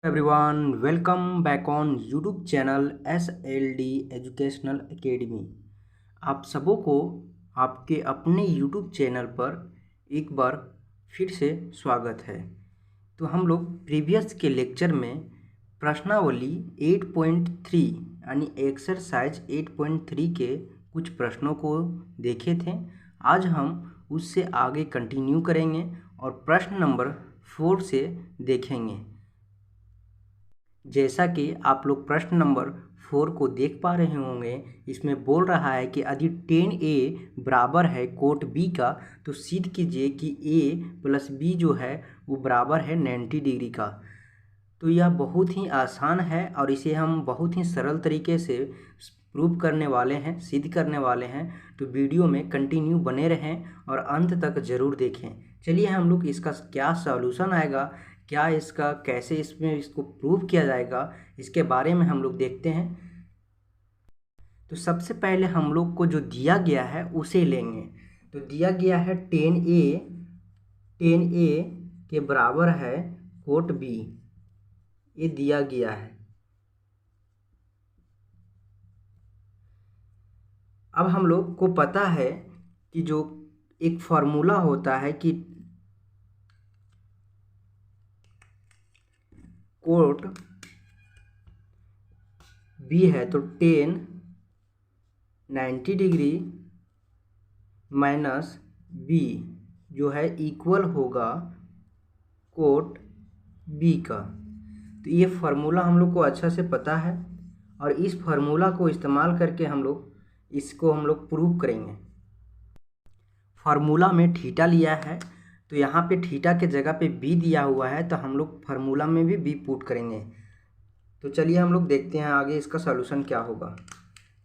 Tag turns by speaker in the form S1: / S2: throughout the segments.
S1: Everyone, welcome back on YouTube channel SLD educational academy. आप सबों को आपके अपने यूट्यूब चैनल पर एक बार फिर से स्वागत है। तो हम लोग प्रीवियस के लेक्चर में प्रश्नावली 8.3 यानी एक्सरसाइज 8.3 के कुछ प्रश्नों को देखे थे। आज हम उससे आगे कंटिन्यू करेंगे और प्रश्न नंबर 4 से देखेंगे। जैसा कि आप लोग प्रश्न नंबर 4 को देख पा रहे होंगे, इसमें बोल रहा है कि यदि 10A बराबर है कोट B का, तो सिद्ध कीजिए कि A प्लस B जो है वो बराबर है 90 डिग्री का। तो यह बहुत ही आसान है और इसे हम बहुत ही सरल तरीके से प्रूव करने वाले हैं, सिद्ध करने वाले हैं। तो वीडियो में कंटिन्यू बने रहें और अंत तक ज़रूर देखें। चलिए हम लोग इसका क्या सॉल्यूशन आएगा, क्या इसका कैसे इसमें इसको प्रूव किया जाएगा, इसके बारे में हम लोग देखते हैं। तो सबसे पहले हम लोग को जो दिया गया है उसे लेंगे। तो दिया गया है 10A के बराबर है कोट B, ये दिया गया है। अब हम लोग को पता है कि जो एक फॉर्मूला होता है कि कोट B है तो 10 90 डिग्री माइनस B जो है इक्वल होगा कोट B का। तो ये फार्मूला हम लोग को अच्छा से पता है और इस फार्मूला को इस्तेमाल करके हम लोग प्रूव करेंगे। फार्मूला में थीटा लिया है, तो यहाँ पे थीटा के जगह पे B दिया हुआ है, तो हम लोग फार्मूला में भी B पुट करेंगे। तो चलिए हम लोग देखते हैं आगे इसका सॉल्यूशन क्या होगा।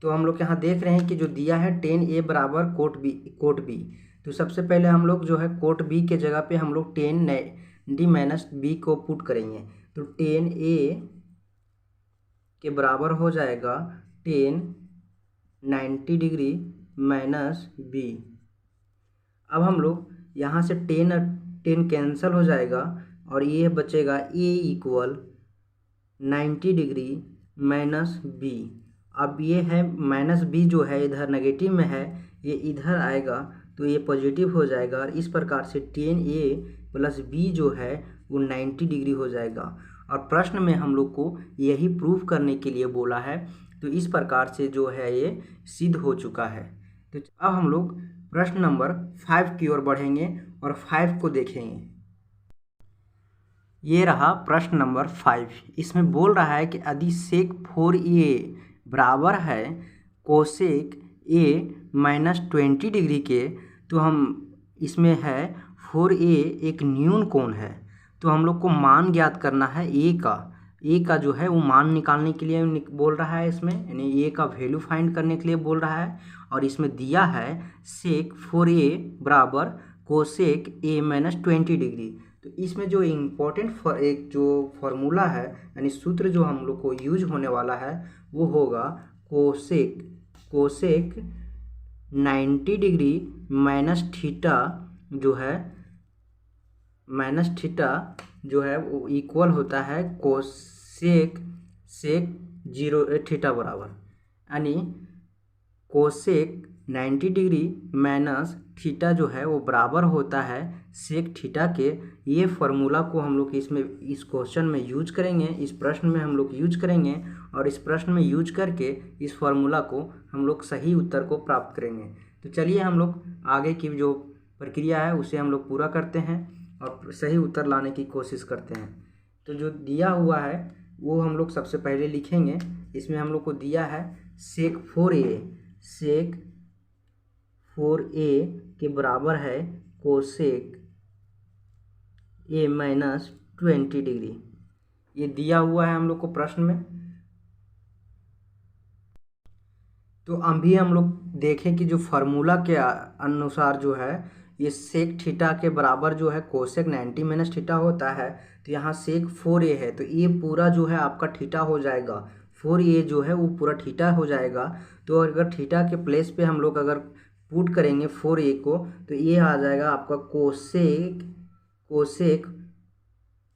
S1: तो हम लोग यहाँ देख रहे हैं कि जो दिया है 10A बराबर कोट B। तो सबसे पहले हम लोग जो है कोट B के जगह पे हम लोग 10D माइनस B को पुट करेंगे। तो 10A के बराबर हो जाएगा 10 90 डिग्री माइनस B। अब हम लोग यहाँ से 10 और 10 कैंसिल हो जाएगा और ये बचेगा A equal 90 degree minus B। अब ये है माइनस B जो है इधर नेगेटिव में है, ये इधर आएगा तो ये पॉजिटिव हो जाएगा और इस प्रकार से 10A प्लस B जो है वो 90 डिग्री हो जाएगा। और प्रश्न में हम लोग को यही प्रूफ करने के लिए बोला है, तो इस प्रकार से जो है ये सिद्ध हो चुका है। तो अब हम लोग प्रश्न नंबर 5 की ओर बढ़ेंगे और 5 को देखेंगे। ये रहा प्रश्न नंबर 5। इसमें बोल रहा है कि यदि सेक 4A बराबर है कोसेक A माइनस 20 डिग्री के, तो हम इसमें है 4A एक न्यून कोण है, तो हम लोग को मान ज्ञात करना है A का जो है वो मान निकालने के लिए बोल रहा है इसमें, यानी A का वैल्यू फाइंड करने के लिए बोल रहा है। और इसमें दिया है सेक 4A बराबर कोसेक A माइनस 20 डिग्री। तो इसमें जो इम्पोर्टेंट एक जो फॉर्मूला है यानी सूत्र जो हम लोग को यूज होने वाला है वो होगा कोसेक 90 डिग्री माइनस थीटा जो है वो इक्वल होता है कोसेक 0 थीटा बराबर, यानी कोसेक 90 डिग्री माइनस थीटा जो है वो बराबर होता है सेक थीटा के। ये फार्मूला को हम लोग इस क्वेश्चन में यूज करेंगे, इस प्रश्न में हम लोग यूज करेंगे और इस प्रश्न में यूज करके इस फार्मूला को हम लोग सही उत्तर को प्राप्त करेंगे। तो चलिए हम लोग आगे की जो प्रक्रिया है उसे हम लोग पूरा करते हैं और सही उत्तर लाने की कोशिश करते हैं। तो जो दिया हुआ है वो हम लोग सबसे पहले लिखेंगे। इसमें हम लोग को दिया है सेक 4A के बराबर है कोसेक A माइनस 20 डिग्री, ये दिया हुआ है हम लोग को प्रश्न में। तो अभी हम लोग देखें कि जो फार्मूला के अनुसार जो है ये सेक थीटा के बराबर जो है कोसेक 90 माइनस थीटा होता है। तो यहाँ सेक 4A है तो ये पूरा जो है आपका थीटा हो जाएगा, 4A जो है वो पूरा थीटा हो जाएगा। तो अगर थीटा के प्लेस पे हम लोग अगर पुट करेंगे 4A को, तो ये आ जाएगा आपका कोसेक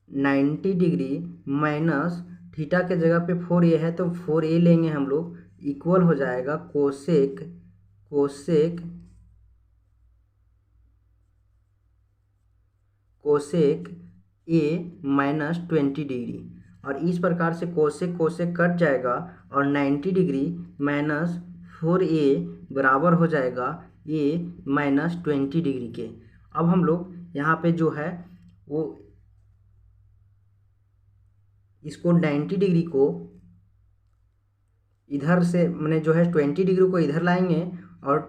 S1: 90 डिग्री माइनस थीटा के जगह पे 4a है तो 4a लेंगे हम लोग, इक्वल हो जाएगा कोसेक a माइनस 20 डिग्री। और इस प्रकार से कोसेक कट जाएगा और 90 डिग्री माइनस 4a बराबर हो जाएगा a माइनस 20 डिग्री के। अब हम लोग यहाँ पे जो है वो इसको 90 डिग्री को इधर से मैंने जो है 20 डिग्री को इधर लाएंगे और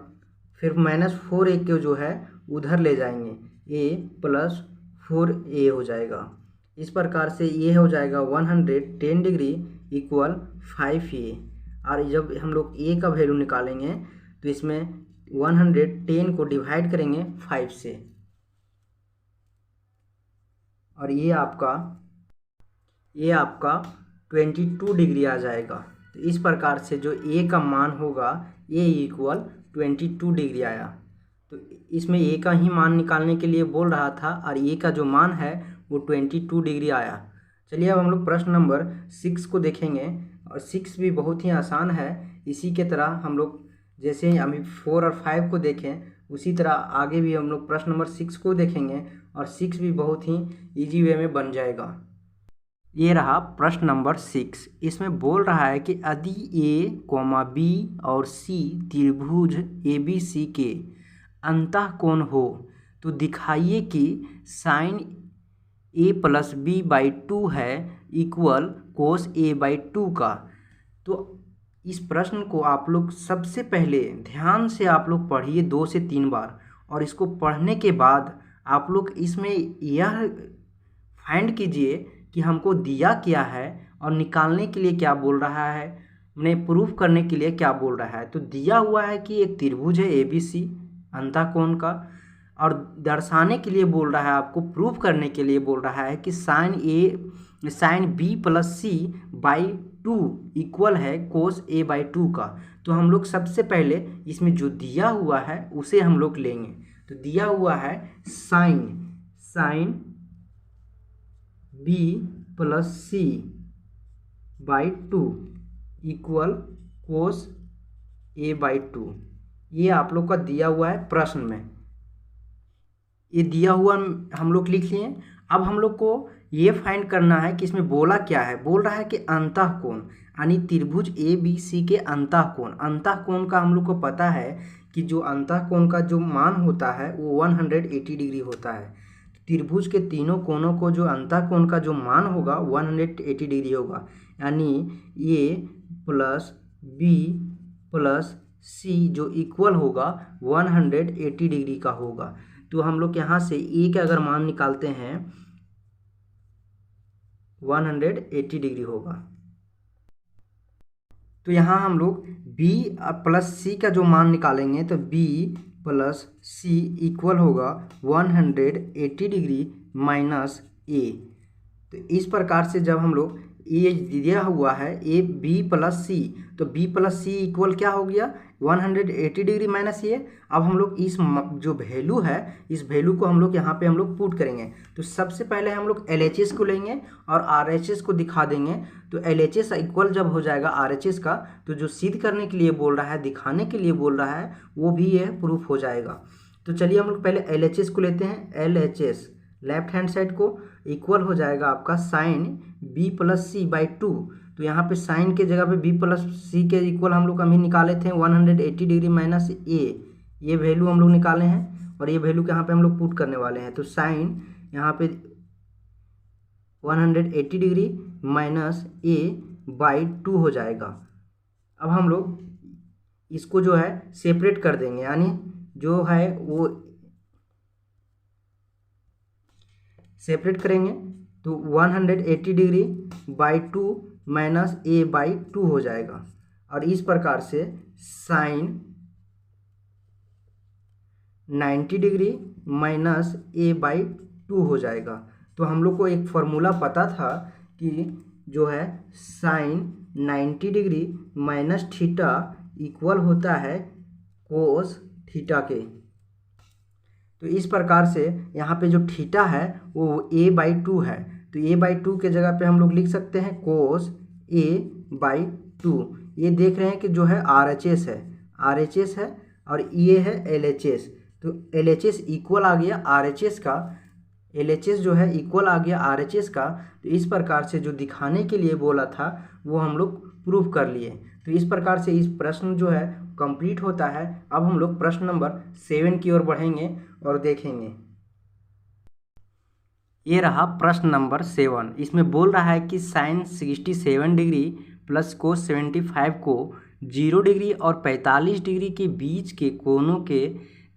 S1: फिर माइनस 4a को जो है उधर ले जाएंगे, a प्लस 4a हो जाएगा। इस प्रकार से ये हो जाएगा 110 डिग्री इक्वल 5a। और जब हम लोग a का वैल्यू निकालेंगे तो इसमें 110 को डिवाइड करेंगे 5 से और ये आपका 22 डिग्री आ जाएगा। तो इस प्रकार से जो a का मान होगा a इक्वल 22 डिग्री आया। तो इसमें a का ही मान निकालने के लिए बोल रहा था और a का जो मान है वो 22 डिग्री आया। चलिए अब हम लोग प्रश्न नंबर 6 को देखेंगे और 6 भी बहुत ही आसान है। इसी के तरह हम लोग जैसे अभी 4 और 5 को देखें उसी तरह आगे भी हम लोग प्रश्न नंबर 6 को देखेंगे और 6 भी बहुत ही इजी वे में बन जाएगा। ये रहा प्रश्न नंबर 6। इसमें बोल रहा है कि यदि a, b और c त्रिभुज ABC के अंतःकोण हो तो दिखाइए कि sine a plus b by 2 है इक्वल कोस a बाई 2 का। तो इस प्रश्न को आप लोग सबसे पहले ध्यान से आप लोग पढ़िए 2 से 3 बार और इसको पढ़ने के बाद आप लोग इसमें यह फाइंड कीजिए कि हमको दिया क्या है और निकालने के लिए क्या बोल रहा है, मैंने प्रूफ करने के लिए क्या बोल रहा है। तो दिया हुआ है कि एक त्रिभुज है ABC अंतःकोण का और दर्शाने के लिए बोल रहा है, आपको प्रूफ करने के लिए बोल रहा है कि sine b plus c by 2 equal है कोस a बाई 2 का। तो हम लोग सबसे पहले इसमें जो दिया हुआ है उसे हम लोग लेंगे। तो दिया हुआ है sine b plus c by 2 equal cos a by 2। ये आप लोग का दिया हुआ है प्रश्न में, ये दिया हुआ हम लोग लिख लिए। अब हम लोग को ये फाइंड करना है कि इसमें बोला क्या है। बोल रहा है कि अंतःकोण यानी त्रिभुज ABC के अंतःकोण का हम लोग को पता है कि जो अंतःकोण का जो मान होता है वो 180 डिग्री होता है। त्रिभुज के तीनों कोणों को जो अंतःकोण का जो मान होगा 180 डिग्री होगा, यानी a plus b plus c जो इक्वल होगा 180 डिग्री का होगा। तो हम लोग यहाँ से a का अगर मान निकालते हैं 180 डिग्री होगा। तो यहाँ हम लोग b प्लस c का जो मान निकालेंगे तो b प्लस c इक्वल होगा 180 डिग्री माइनस a। तो इस प्रकार से जब हम लोग ये दिया हुआ है a b प्लस c, तो b प्लस c इक्वल क्या हो गया 180 डिग्री माइनस ये। अब हम लोग इस जो वैल्यू है इस वैल्यू को हम लोग यहाँ पे हम लोग पुट करेंगे। तो सबसे पहले हम लोग LHS को लेंगे और RHS को दिखा देंगे। तो LHS इक्वल जब हो जाएगा RHS का तो जो सिद्ध करने के लिए बोल रहा है, दिखाने के लिए बोल रहा है, वो भी यह प्रूफ हो जाएगा। तो चलिए हम लोग पहले LHS को लेते हैं। LHS लेफ्ट हैंड साइड को इक्वल हो जाएगा आपका sine b plus c by 2। तो यहाँ पे साइन के जगह पे b प्लस c के इक्वल हम लोग अभी निकाले थे 180 डिग्री माइनस a, ये वैल्यू हम लोग निकाले हैं और ये वैल्यू यहाँ पे हम लोग पुट करने वाले हैं। तो साइन यहाँ पे 180 डिग्री माइनस a बाई 2 हो जाएगा। अब हम लोग इसको जो है सेपरेट कर देंगे, यानी जो है वो सेपरेट करेंगे तो 180 degree by 2 minus a by 2 हो जाएगा। और इस प्रकार से sine 90 degree minus a by 2 हो जाएगा। तो हम लोग को एक फॉर्मूला पता था कि जो है sine 90 degree minus theta equal होता है कोस थीटा के। तो इस प्रकार से यहाँ पे जो थीटा है वो a बाई 2 है। तो a/2 के जगह पे हम लोग लिख सकते हैं कोस a/2। ये देख रहे हैं कि जो है RHS है और ये है LHS। तो LHS इक्वल आ गया RHS का, LHS जो है इक्वल आ गया RHS का। तो इस प्रकार से जो दिखाने के लिए बोला था वो हम लोग प्रूव कर लिए। तो इस प्रकार से इस प्रश्न जो है कंप्लीट होता है। अब हम लोग प्रश्न नंबर 7 की ओर बढ़ेंगे और देखेंगे। ये रहा प्रश्न नंबर 7। इसमें बोल रहा है कि साइन 67 डिग्री प्लस कोस 75 को 0 डिग्री और 45 डिग्री के बीच के कोणों के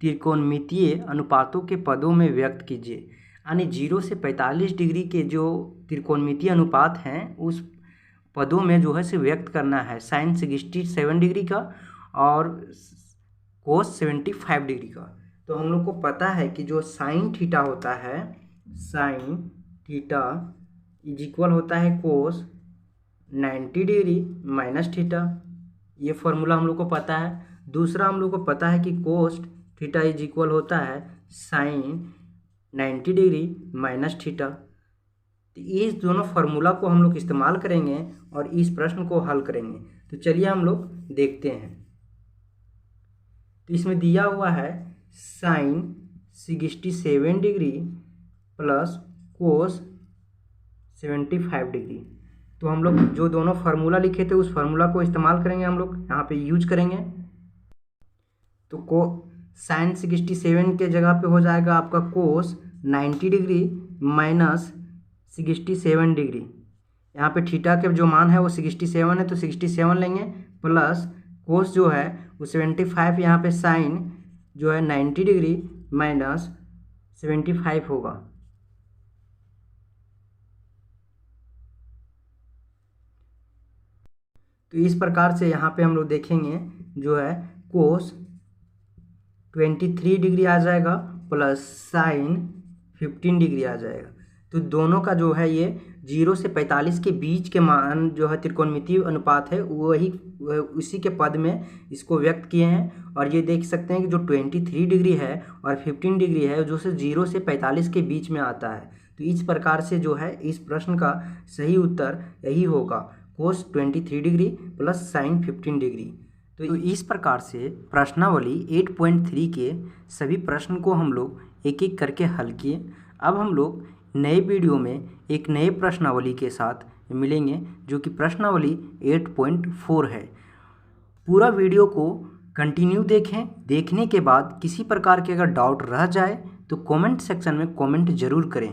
S1: त्रिकोणमितीय अनुपातों के पदों में व्यक्त कीजिए। यानी 0 से 45 डिग्री के जो त्रिकोणमितीय अनुपात हैं उस पदों में जो है से व्यक्त करना है, साइन 67 डिग्री का और कोस 75 डिग्री का। तो हम लोग को पता है कि जो साइन थीटा होता है, साइन थीटा इज इक्वल होता है कोस 90 डिग्री माइनस थीटा। ये फॉर्मूला हम लोग को पता है। दूसरा हम लोग को पता है कि कोस थीटा इज इक्वल होता है साइन 90 डिग्री माइनस थीटा। तो इस दोनों फार्मूला को हम लोग इस्तेमाल करेंगे और इस प्रश्न को हल करेंगे। तो चलिए हम लोग देखते हैं। तो इसमें दिया हुआ है sine 67 degree plus cos 75 degree. तो हम लोग जो दोनों फार्मूला लिखे थे उस फार्मूला को इस्तेमाल करेंगे, हम लोग यहाँ पे यूज करेंगे। तो को साइन 67 के जगह पे हो जाएगा आपका कोस 90 डिग्री माइनस 67 डिग्री। यहाँ पे थीटा के जो मान है वो 67 है तो 67 लेंगे, प्लस कोस जो है वो 75, यहाँ पे साइन जो है 90 डिग्री माइनस 75 होगा। तो इस प्रकार से यहाँ पे हम लोग देखेंगे जो है कोस 23 डिग्री आ जाएगा प्लस साइन 15 डिग्री आ जाएगा। तो दोनों का जो है ये 0 से 45 के बीच के मान जो है त्रिकोणमितीय अनुपात है वही उसी के पद में इसको व्यक्त किए हैं। और ये देख सकते हैं कि जो 23 डिग्री है और 15 डिग्री है जो से 0 से 45 के बीच में आता है। तो इस प्रकार से जो है इस प्रश्न का सही उत्तर यही होगा, कोस 23 डिग्री प्लस साइन 15 डिग्री। तो इस प्रकार से प्रश्नावली 8.3 के सभी प्रश्न को हम लोग एक एक करके हल किए। अब हम लोग नए वीडियो में एक नए प्रश्नावली के साथ मिलेंगे जो कि प्रश्नावली 8.4 है। पूरा वीडियो को कंटिन्यू देखें। देखने के बाद किसी प्रकार के अगर डाउट रह जाए तो कमेंट सेक्शन में कमेंट ज़रूर करें।